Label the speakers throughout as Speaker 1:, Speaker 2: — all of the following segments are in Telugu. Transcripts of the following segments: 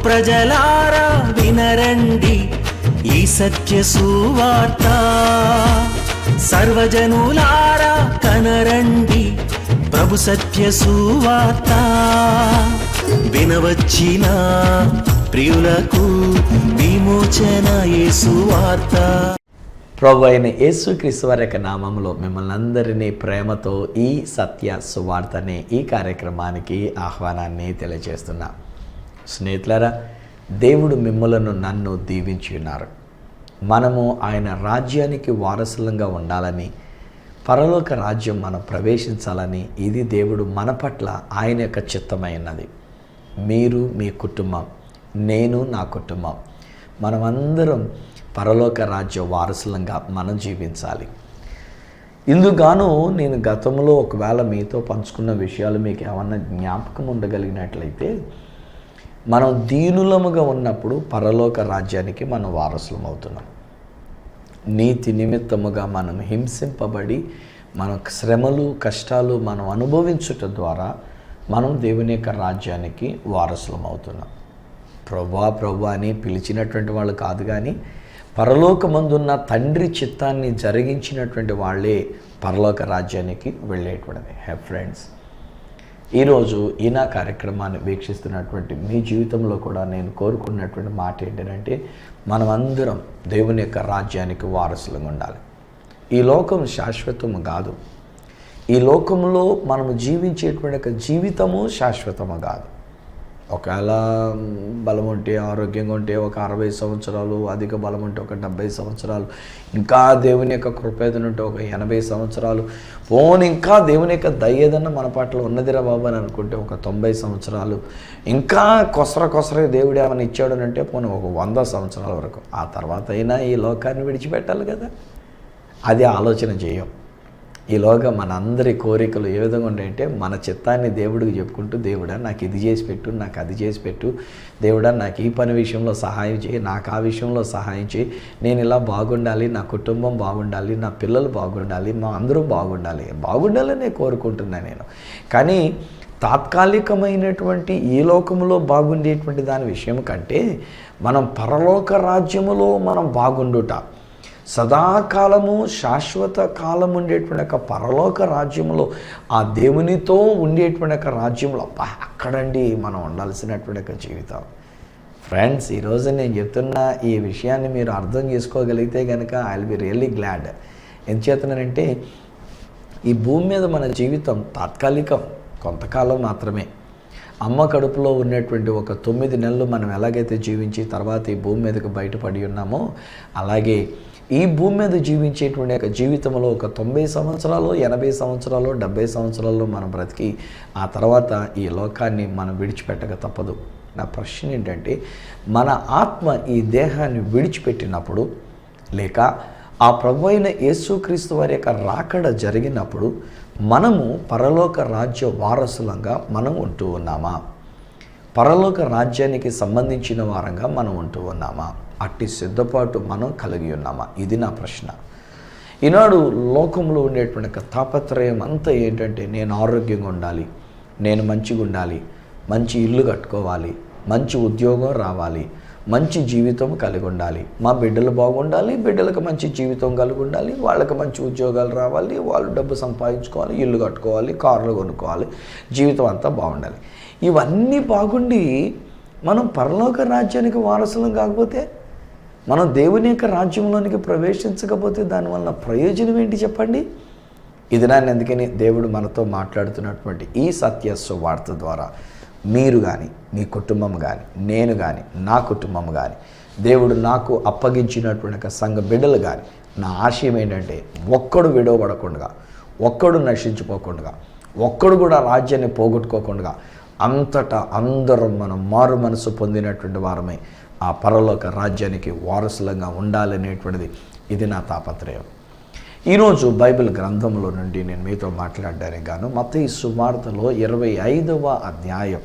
Speaker 1: ప్రజలారా వినరండి ఈ సత్య సువార్త, సర్వజనులారా కనరండి ప్రభు సత్య సువార్త. వినవచ్చిన ప్రియులకు విమోచన యేసు వార్త.
Speaker 2: ప్రభు అయిన యేసుక్రీస్తు వారి యొక్క నామములో మిమ్మల్ని అందరినీ ప్రేమతో ఈ సత్య సువార్త అనే ఈ కార్యక్రమానికి ఆహ్వానాన్ని తెలియజేస్తున్నా. స్నేహితులారా, దేవుడు మిమ్మలను నన్ను దీవించి ఉన్నారు. మనము ఆయన రాజ్యానికి వారసులంగా ఉండాలని, పరలోక రాజ్యం మనం ప్రవేశించాలని ఇది దేవుడు మన పట్ల ఆయన యొక్క చిత్తమైనది. మీరు మీ కుటుంబం, నేను నా కుటుంబం, మనమందరం పరలోక రాజ్య వారసులంగా మనం జీవించాలి. ఇందుగాను నేను గతంలో ఒకవేళ మీతో పంచుకున్న విషయాలు మీకు ఏమన్నా జ్ఞాపకం ఉండగలిగినట్లయితే, మనం దీనులముగా ఉన్నప్పుడు పరలోక రాజ్యానికి మనం వారసులం అవుతున్నాం. నీతి నిమిత్తముగా మనం హింసింపబడి మన శ్రమలు కష్టాలు మనం అనుభవించుట ద్వారా మనం దేవుని యొక్క రాజ్యానికి వారసులం అవుతున్నాం. ప్రభువా ప్రభువా అని పిలిచినటువంటి వాళ్ళు కాదు, కానీ పరలోకమందున్న తండ్రి చిత్తాన్ని జరిగించినటువంటి వాళ్ళే పరలోక రాజ్యానికి వెళ్ళేటువంటిది. ఫ్రెండ్స్, ఈరోజు ఈ నా కార్యక్రమాన్ని వీక్షిస్తున్నటువంటి మీ జీవితంలో కూడా నేను కోరుకున్నటువంటి మాట ఏంటంటే, మనమందరం దేవుని యొక్క రాజ్యానికి వారసులుగా ఉండాలి. ఈ లోకం శాశ్వతము కాదు. ఈ లోకంలో మనము జీవించేటువంటి జీవితము శాశ్వతము కాదు. ఒకవేళ బలం ఉంటే, ఆరోగ్యంగా ఉంటే ఒక 60 సంవత్సరాలు, అధిక బలం ఉంటే ఒక 70 సంవత్సరాలు, ఇంకా దేవుని యొక్క కృపేదన ఉంటే ఒక 80 సంవత్సరాలు, ఇంకా దేవుని యొక్క దయ్యదన్న మన పట్ల ఉన్నదిరా బాబు అని అనుకుంటే ఒక 90 సంవత్సరాలు, ఇంకా కొసరే దేవుడు ఏమైనా ఇచ్చాడు అంటే పోనీ ఒక 100 సంవత్సరాల వరకు. ఆ తర్వాత అయినా ఈ లోకాన్ని విడిచిపెట్టాలి కదా. అది ఆలోచన చేయం. ఈలోగా మనందరి కోరికలు ఏ విధంగా ఉంటాయంటే, మన చిత్తాన్ని దేవుడికి చెప్పుకుంటూ, దేవుడా నాకు ఇది చేసి పెట్టు, నాకు అది చేసి పెట్టు, దేవుడా నాకు ఈ పని విషయంలో సహాయం చేయి, నాకు ఆ విషయంలో సహాయం చేయి, నేను ఇలా బాగుండాలి, నా కుటుంబం బాగుండాలి, నా పిల్లలు బాగుండాలి, మా అందరూ బాగుండాలని కోరుకుంటున్నాను నేను. కానీ తాత్కాలికమైనటువంటి ఈ లోకంలో బాగుండేటువంటి దాని విషయం కంటే మనం పరలోక రాజ్యములో మనం బాగుండుట, సదాకాలము శాశ్వత కాలం ఉండేటువంటి ఒక పరలోక రాజ్యంలో, ఆ దేవునితో ఉండేటువంటి ఒక రాజ్యంలో అక్కడండి మనం ఉండాల్సినటువంటి ఒక జీవితం. ఫ్రెండ్స్, ఈరోజు నేను చెప్తున్న ఈ విషయాన్ని మీరు అర్థం చేసుకోగలిగితే కనుక I will be really glad. ఎంచేతనంటే, ఈ భూమి మీద మన జీవితం తాత్కాలికం, కొంతకాలం మాత్రమే. అమ్మ కడుపులో ఉన్నటువంటి ఒక 9 నెలలు మనం ఎలాగైతే జీవించి తర్వాత ఈ భూమి మీదకి బయటపడి ఉన్నామో, అలాగే ఈ భూమి మీద జీవించేటువంటి ఒక జీవితంలో ఒక 90 సంవత్సరాలు, 80 సంవత్సరాలు, 70 సంవత్సరాల్లో మనం బ్రతికి ఆ తర్వాత ఈ లోకాన్ని మనం విడిచిపెట్టక తప్పదు. నా ప్రశ్న ఏంటంటే, మన ఆత్మ ఈ దేహాన్ని విడిచిపెట్టినప్పుడు, లేక ఆ ప్రభు అయిన యేసుక్రీస్తు వారి యొక్క రాకడ జరిగినప్పుడు మనము పరలోక రాజ్య వారసులంగా మనం ఉంటూ ఉన్నామా? పరలోక రాజ్యానికి సంబంధించిన వారంగా మనం ఉంటూ ఉన్నామా? అట్టి సిద్ధపాటు మనం కలిగి ఉన్నామా? ఇది నా ప్రశ్న. ఈనాడు లోకంలో ఉండేటువంటి తాపత్రయం అంతా ఏంటంటే, నేను ఆరోగ్యంగా ఉండాలి, నేను మంచిగా ఉండాలి, మంచి ఇల్లు కట్టుకోవాలి, మంచి ఉద్యోగం రావాలి, మంచి జీవితం కలిగి ఉండాలి, మా బిడ్డలు బాగుండాలి, బిడ్డలకు మంచి జీవితం కలిగి ఉండాలి, వాళ్ళకి మంచి ఉద్యోగాలు రావాలి, వాళ్ళు డబ్బు సంపాదించుకోవాలి, ఇల్లు కట్టుకోవాలి, కార్లు కొనుక్కోవాలి, జీవితం అంతా బాగుండాలి. ఇవన్నీ బాగుండి మనం పరలోక రాజ్యానికి వారసులం కాకపోతే, మనం దేవుని యొక్క రాజ్యంలోనికి ప్రవేశించకపోతే దానివల్ల ప్రయోజనం ఏంటి చెప్పండి? ఇది నాన్న ఎందుకని దేవుడు మనతో మాట్లాడుతున్నటువంటి ఈ సత్య సువార్త ద్వారా మీరు కానీ, మీ కుటుంబం కానీ, నేను కానీ, నా కుటుంబం కానీ, దేవుడు నాకు అప్పగించినటువంటి ఒక సంఘ బిడ్డలు కానీ, నా ఆశయం ఏంటంటే ఒక్కడు విడవబడకుండా, ఒక్కడు నశించిపోకుండా, ఒక్కడు కూడా రాజ్యాన్ని పోగొట్టుకోకుండా అంతటా అందరం మనం మారు మనసు పొందినటువంటి వారమై ఆ పరలోక రాజ్యానికి వారసులంగా ఉండాలనేటువంటిది ఇది నా తాపత్రయం. ఈరోజు బైబిల్ గ్రంథంలో నుండి నేను మీతో మాట్లాడడానికి గాను మత్తయి సువార్తలో 25వ అధ్యాయం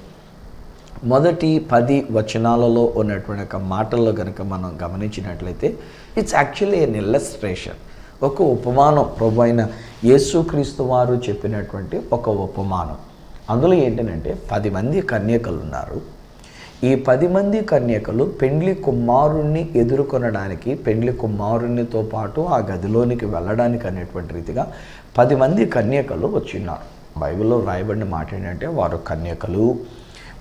Speaker 2: మొదటి 10 వచనాలలో ఉన్నటువంటి ఒక మాటల్లో కనుక మనం గమనించినట్లయితే, ఇట్స్ యాక్చువల్లీ ఎన్ ఇల్లస్ట్రేషన్, ఒక ఉపమానం. ప్రభు అయిన యేసుక్రీస్తు వారు చెప్పినటువంటి ఒక ఉపమానం. అందులో ఏంటంటే 10 మంది కన్యకలు ఉన్నారు. ఈ 10 మంది కన్యకలు పెండ్లి కుమారుణ్ణి ఎదుర్కొనడానికి, పెండ్లి కుమారునితో పాటు ఆ గదిలోనికి వెళ్ళడానికి అనేటువంటి రీతిగా 10 మంది కన్యకలు వచ్చిన్నారు. బైబిల్లో రాయబడిన మాట ఏంటంటే వారు కన్యకలు,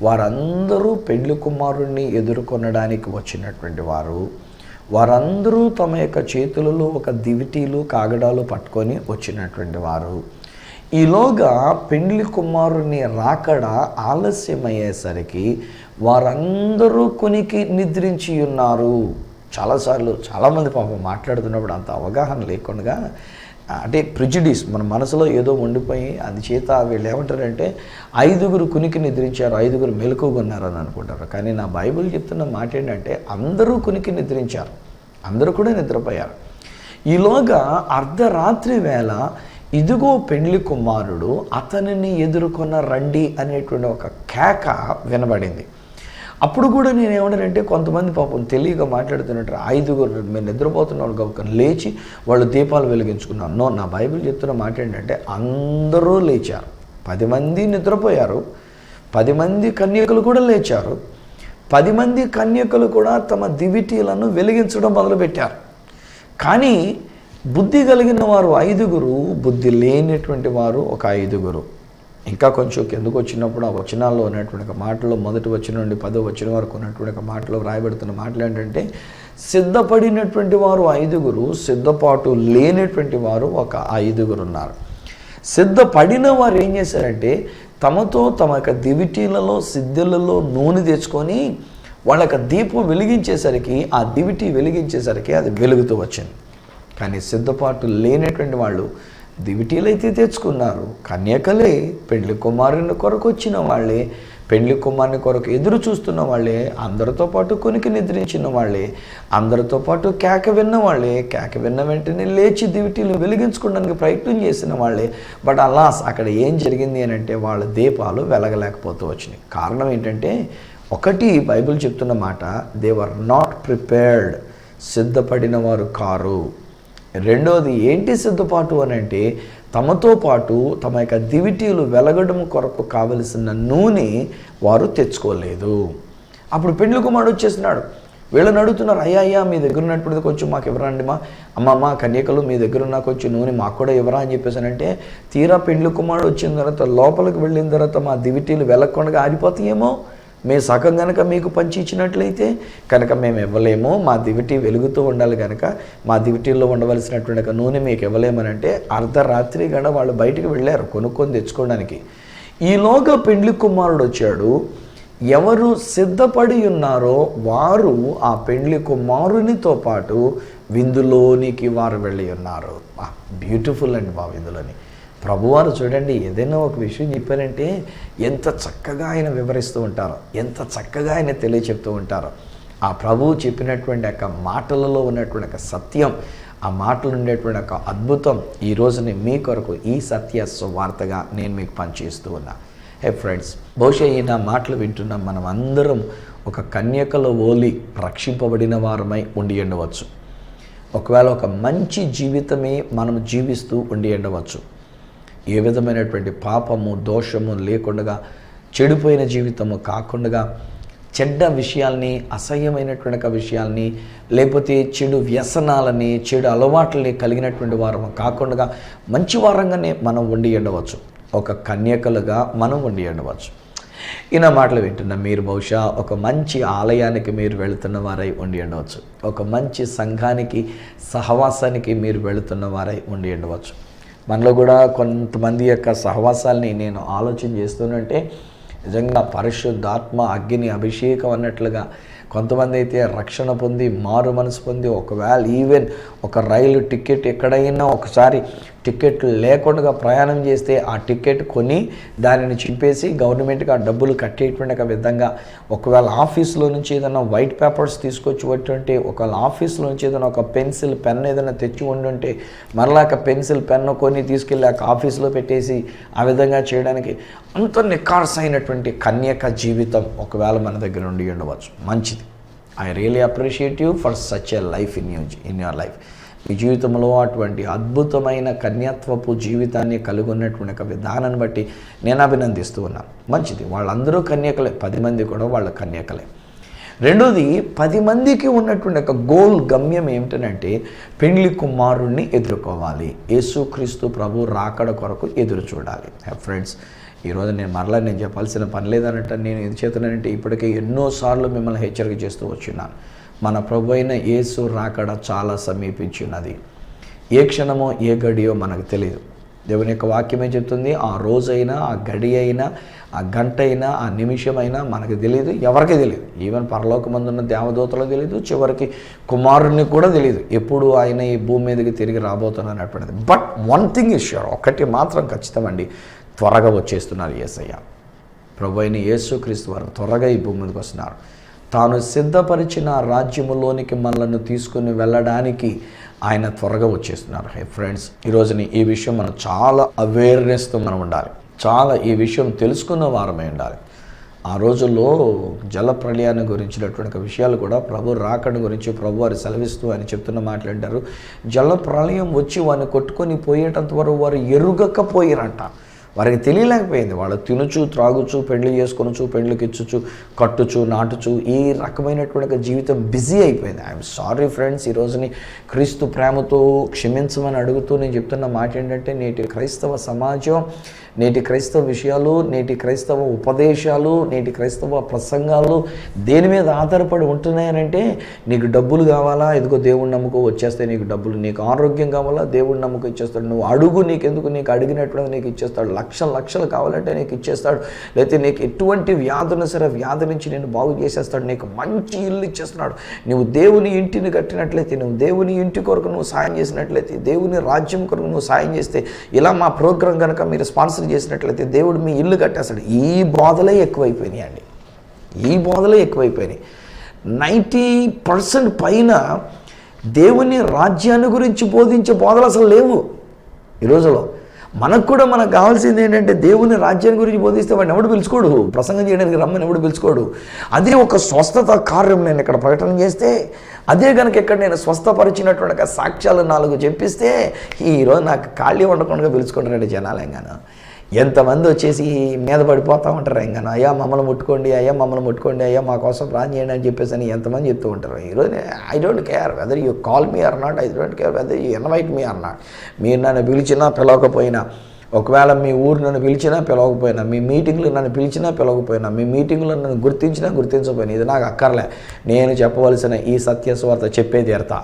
Speaker 2: వారందరూ పెండ్లి కుమారుణ్ణి ఎదుర్కొనడానికి వచ్చినటువంటి వారు. వారందరూ తమ యొక్క చేతులలో ఒక దివిటీలు కాగడాలు పట్టుకొని వచ్చినటువంటి వారు. ఈలోగా పెండ్లి కుమారుని రాకడ ఆలస్యమయ్యేసరికి వారందరూ కొనికి నిద్రించి ఉన్నారు. చాలాసార్లు చాలామంది పాపం మాట్లాడుతున్నప్పుడు అంత అవగాహన లేకుండా, అంటే ప్రిజుడిస్ మన మనసులో ఏదో ఉండిపోయి అందుచేత వీళ్ళు ఏమంటారంటే 5 కునికి నిద్రించారు, 5 మెలకుగా ఉన్నారని అనుకుంటారు. కానీ నా బైబిల్ చెప్తున్న మాట ఏంటంటే అందరూ కునికి నిద్రించారు, అందరూ కూడా నిద్రపోయారు. ఈలోగా అర్ధరాత్రి వేళ ఇదిగో పెండ్లి కుమారుడు, అతనిని ఎదుర్కొన్న రండి అనేటువంటి ఒక కేక వినబడింది. అప్పుడు కూడా నేను ఏమన్నానంటే కొంతమంది పాపం తెలియక మాట్లాడుతున్నట్టు 5 మేము నిద్రపోతున్నారు కాబట్టి లేచి వాళ్ళు దీపాలు వెలిగించుకున్నారు. నో, నా బైబిల్ చెప్తున్న మాట ఏంటంటే అందరూ లేచారు. 10 మంది నిద్రపోయారు, 10 మంది కన్యకలు కూడా లేచారు. 10 మంది కన్యకలు కూడా తమ దివిటీలను వెలిగించడం మొదలుపెట్టారు. కానీ బుద్ధి కలిగిన వారు 5, బుద్ధి లేనటువంటి వారు ఒక 5. ఇంకా కొంచెం కిందకు వచ్చినప్పుడు ఆ వచనాల్లో ఉన్నటువంటి ఒక మాటలో మొదటి వచనం నుండి 10వ వచనం వరకు ఉన్నటువంటి ఒక మాటలో రాయబడుతున్న మాటలు ఏంటంటే సిద్ధపడినటువంటి వారు 5, సిద్ధపాటు లేనటువంటి వారు ఒక 5 ఉన్నారు. సిద్ధపడిన వారు ఏం చేశారంటే తమతో తమ యొక్క దివిటీలలో సిద్ధులలో నూనె తెచ్చుకొని వాళ్ళ యొక్క దీపం వెలిగించేసరికి, ఆ దివిటీ వెలిగించేసరికి అది వెలుగుతూ వచ్చింది. కానీ సిద్ధపాటు లేనటువంటి వాళ్ళు దివిటీలు అయితే తెచ్చుకున్నారు. కన్యకలే, పెండ్లి కుమారుని కొరకు వచ్చిన వాళ్ళే, పెండ్లి కుమారుని కొరకు ఎదురు చూస్తున్న వాళ్ళే, అందరితో పాటు కొనికి నిద్రించిన వాళ్ళే, అందరితో పాటు కేక విన్న వాళ్ళే, కేక విన్న వెంటనే లేచి దివిటీలు వెలిగించుకోవడానికి ప్రయత్నం చేసిన వాళ్ళే. బట్ అలాస్ అక్కడ ఏం జరిగింది అని అంటే వాళ్ళ దీపాలు వెలగలేకపోతూ వచ్చినాయి. కారణం ఏంటంటే ఒకటి బైబిల్ చెప్తున్న మాట, దే వర్ నాట్ ప్రిపేర్డ్, సిద్ధపడిన వారు కారు. రెండోది ఏంటి సిద్ధపాటు అని అంటే తమతో పాటు తమ యొక్క దివిటీలు వెలగడం కొరకు కావలసిన నూనె వారు తెచ్చుకోలేదు. అప్పుడు పెండ్లి కుమారుడు వచ్చేసినాడు. వీళ్ళని అడుగుతున్నారు, అయ్యా మీ దగ్గర ఉన్నటువంటిది కొంచెం మాకు ఇవ్వరండి, మా కన్యకలు మీ దగ్గర ఉన్న కొంచెం నూనె మాకు కూడా ఇవ్వరా అని చెప్పేసానంటే తీరా పెండ్లి కుమారుడు వచ్చిన తర్వాత లోపలికి వెళ్ళిన తర్వాత మా దివిటీలు వెలగకుండా ఆరిపోతాయేమో, మేము సగం కనుక మీకు పంచి ఇచ్చినట్లయితే కనుక మేము ఇవ్వలేము, మా దివిటీ వెలుగుతూ ఉండాలి కనుక మా దివిటీల్లో ఉండవలసినటువంటి నూనె మీకు ఇవ్వలేమని అంటే అర్ధరాత్రి గడ వాళ్ళు బయటికి వెళ్ళారు కొనుక్కొని తెచ్చుకోవడానికి. ఈలోగా పెండ్లి కుమారుడు వచ్చాడు. ఎవరు సిద్ధపడి ఉన్నారో వారు ఆ పెండ్లి కుమారునితో పాటు విందులోనికి వారు వెళ్ళి ఉన్నారు. బ్యూటిఫుల్ అండి బాబు. ఇందులోని ప్రభువారు చూడండి, ఏదైనా ఒక విషయం చెప్పారంటే ఎంత చక్కగా ఆయన వివరిస్తూ ఉంటారో, ఎంత చక్కగా ఆయన తెలియచెప్తూ ఉంటారో. ఆ ప్రభువు చెప్పినటువంటి యొక్క మాటలలో ఉన్నటువంటి ఒక సత్యం, ఆ మాటలు ఉండేటువంటి ఒక అద్భుతం ఈ రోజుని మీ కొరకు ఈ సత్య సువార్తగా నేను మీకు పనిచేస్తూ ఉన్నా. హే ఫ్రెండ్స్, బహుశా ఈ నా మాటలు వింటున్న మనం అందరం ఒక కన్యకల ఓలి రక్షింపబడిన వారమై ఉండి ఉండవచ్చు. ఒకవేళ ఒక మంచి జీవితమే మనం జీవిస్తూ ఉండి ఉండవచ్చు. ఏ విధమైనటువంటి పాపము దోషము లేకుండా, చెడిపోయిన జీవితము కాకుండా, చెడ్డ విషయాల్ని, అసహ్యమైనటువంటి విషయాల్ని, లేకపోతే చెడు వ్యసనాలని, చెడు అలవాట్లని కలిగినటువంటి వారము కాకుండా మంచి వారంగానే మనం ఉండి ఉండవచ్చు. ఒక కన్యకలుగా మనం ఉండి ఉండవచ్చు. ఈయన మాటలు వింటున్న మీరు బహుశా ఒక మంచి ఆలయానికి మీరు వెళుతున్న వారై ఉండి ఉండవచ్చు. ఒక మంచి సంఘానికి, సహవాసానికి మీరు వెళుతున్న వారై ఉండి ఉండవచ్చు. మనలో కూడా కొంతమంది యొక్క సహవాసాలని నేను ఆలోచన చేస్తున్నంటే నిజంగా పరిశుద్ధాత్మ అగ్ని అభిషేకం అన్నట్లుగా కొంతమంది అయితే రక్షణ పొంది మారు మనసు పొంది ఒకవేళ ఈవెన్ ఒక రైలు టికెట్ ఎక్కడైనా ఒకసారి టికెట్ లేకుండా ప్రయాణం చేస్తే ఆ టికెట్ కొని దానిని చింపేసి గవర్నమెంట్కి ఆ డబ్బులు కట్టేటువంటి విధంగా, ఒకవేళ ఆఫీస్లో నుంచి ఏదైనా వైట్ పేపర్స్ తీసుకొచ్చి ఉంటుంటే, ఒకవేళ ఆఫీస్లో నుంచి ఏదైనా ఒక పెన్సిల్ పెన్ ఏదైనా తెచ్చి ఉండుంటే మరలా ఒక పెన్సిల్ పెన్ను కొని తీసుకెళ్ళి ఆఫీస్లో పెట్టేసి ఆ విధంగా చేయడానికి అంత నిఖార్సైనటువంటి కన్యక జీవితం ఒకవేళ మన దగ్గర ఉండి ఉండవచ్చు. మంచిది. I really appreciate you for such a life in your life. మీ జీవితంలో అటువంటి అద్భుతమైన కన్యాత్వపు జీవితాన్ని కలిగి ఉన్నటువంటి ఒక విధానాన్ని బట్టి నేను అభినందిస్తూ ఉన్నాను. మంచిది, వాళ్ళందరూ కన్యకలే, 10 మంది కూడా వాళ్ళ కన్యకలే. రెండోది, 10 మందికి ఉన్నటువంటి ఒక గోల్, గమ్యం ఏమిటనంటే పెండ్లి కుమారుణ్ణి ఎదుర్కోవాలి, యేసుక్రీస్తు ప్రభు రాకడ కొరకు ఎదురు చూడాలి. ఫ్రెండ్స్, ఈరోజు నేను చెప్పాల్సిన పని లేదన్నట్టు నేను ఇది చేతనంటే ఇప్పటికే ఎన్నోసార్లు మిమ్మల్ని హెచ్చరిక చేస్తూ వచ్చినాను. మన ప్రభు అయిన యేసు రాకడ చాలా సమీపించినది. ఏ క్షణమో ఏ గడియో మనకు తెలియదు. దేవుని యొక్క వాక్యమే చెప్తుంది, ఆ రోజైనా, ఆ గడి అయినా, ఆ గంట అయినా, ఆ నిమిషమైనా మనకు తెలియదు, ఎవరికి తెలియదు. ఈవెన్ పరలోకమందున్న దేవదూతలకు తెలియదు, చివరికి కుమారుని కూడా తెలియదు ఎప్పుడు ఆయన ఈ భూమి మీదకి తిరిగి రాబోతున్నటువంటిది. But one thing is sure, ఒక్కటి మాత్రం ఖచ్చితమండి, త్వరగా వచ్చేస్తున్నారు యేసయ్య. ప్రభు అయిన యేసుక్రీస్తు వారు త్వరగా ఈ భూమి మీదకి వస్తున్నారు. తాను సిద్ధపరిచిన రాజ్యములోనికి మనల్ని తీసుకుని వెళ్ళడానికి ఆయన త్వరగా వచ్చేస్తున్నారు. ఫ్రెండ్స్, ఈరోజుని ఈ విషయం మనం చాలా అవేర్నెస్తో మనం ఉండాలి, చాలా ఈ విషయం తెలుసుకున్న వారమై ఉండాలి. ఆ రోజుల్లో జల ప్రళయాన్ని గురించినటువంటి విషయాలు కూడా ప్రభు రాకడ గురించి ప్రభు వారు సెలవిస్తూ ఆయన చెప్తున్న మాట్లాడారు. జల ప్రళయం వచ్చి వారిని కొట్టుకొని పోయేటంత వరకు వారు ఎరుగకపోయారంట. వారికి తెలియలేకపోయింది. వాళ్ళు తినుచు, త్రాగుచు, పెళ్లి చేసుకొనొచ్చు, పెళ్లికి ఇచ్చుచు, కట్టుచు, నాటుచు, ఈ రకమైనటువంటి జీవితం బిజీ అయిపోయింది. ఐఎమ్ సారీ ఫ్రెండ్స్, ఈ రోజుని క్రీస్తు ప్రేమతో క్షమించమని అడుగుతూ నేను చెప్తున్న మాట ఏంటంటే, నేటి క్రైస్తవ సమాజం, నేటి క్రైస్తవ విషయాలు, నేటి క్రైస్తవ ఉపదేశాలు, నేటి క్రైస్తవ ప్రసంగాలు దేని మీద ఆధారపడి ఉంటున్నాయనంటే, నీకు డబ్బులు కావాలా, ఇదిగో దేవుని నమ్ముకో వచ్చేస్తాయి నీకు డబ్బులు, నీకు ఆరోగ్యం కావాలా, దేవుని నమ్ముకో ఇచ్చేస్తాడు, నువ్వు అడుగు, నీకెందుకు, నీకు అడిగినటువంటి నీకు ఇచ్చేస్తాడు, లక్షలు కావాలంటే నీకు ఇచ్చేస్తాడు, లేకపోతే నీకు ఎటువంటి వ్యాధులు సరే వ్యాధి నుంచి నేను బాగు చేసేస్తాడు, నీకు మంచి ఇల్లు ఇచ్చేస్తున్నాడు, నువ్వు దేవుని ఇంటిని కట్టినట్లయితే, నువ్వు దేవుని ఇంటి కొరకు నువ్వు సాయం చేసినట్లయితే, దేవుని రాజ్యం కొరకు నువ్వు సాయం చేస్తే, ఇలా మా ప్రోగ్రాం కనుక మీరు స్పాన్సర్ చేసినట్లయితే దేవుడు మీ ఇల్లు కట్టేస్తాడు. ఈ బోధలే ఎక్కువైపోయినాయి అండి, ఈ బోధలే ఎక్కువైపోయినాయి. 90% పైన దేవుని రాజ్యాన్ని గురించి బోధించే బోధలు అసలు లేవు ఈ రోజులో. మనకు కూడా మనకు కావాల్సింది ఏంటంటే, దేవుని రాజ్యాన్ని గురించి బోధిస్తే వాడిని ఎవడు పిలుచుకోడు, ప్రసంగం చేయడానికి రమ్మని ఎవడు పిలుచుకోడు. అదే ఒక స్వస్థత కార్యం నేను ఇక్కడ ప్రకటన చేస్తే, అదే కనుక ఇక్కడ నేను స్వస్థపరిచినటువంటి సాక్ష్యాలు 4 చెప్పిస్తే, ఈరోజు నాకు ఖాళీ ఉండకుండా పిలుచుకుంటారండి జనాలు. ఎంగాను ఎంతమంది వచ్చేసి మీద పడిపోతూ ఉంటారు. ఎంగాను అయ్యా మమ్మల్ని ముట్టుకోండి, అయ్యా మమ్మల్ని ముట్టుకోండి, అయ్యా మా కోసం ప్రార్థన చేయండి అని చెప్పేసి అని ఎంతమంది చెప్తూ ఉంటారు. ఈరోజు I don't care whether you call me or not, I don't care whether you invite me or not. మీరు నన్ను పిలిచినా పిలవకపోయినా, ఒకవేళ మీ ఊరు నన్ను పిలిచినా పిలవకపోయినా, మీ మీటింగ్లు నన్ను పిలిచినా పిలవకపోయినా, మీ మీటింగ్లో నన్ను గుర్తించినా గుర్తించకపోయినా, ఇది నాకు అక్కర్లే. నేను చెప్పవలసిన ఈ సత్యస్వార్త చెప్పే తీరుతా.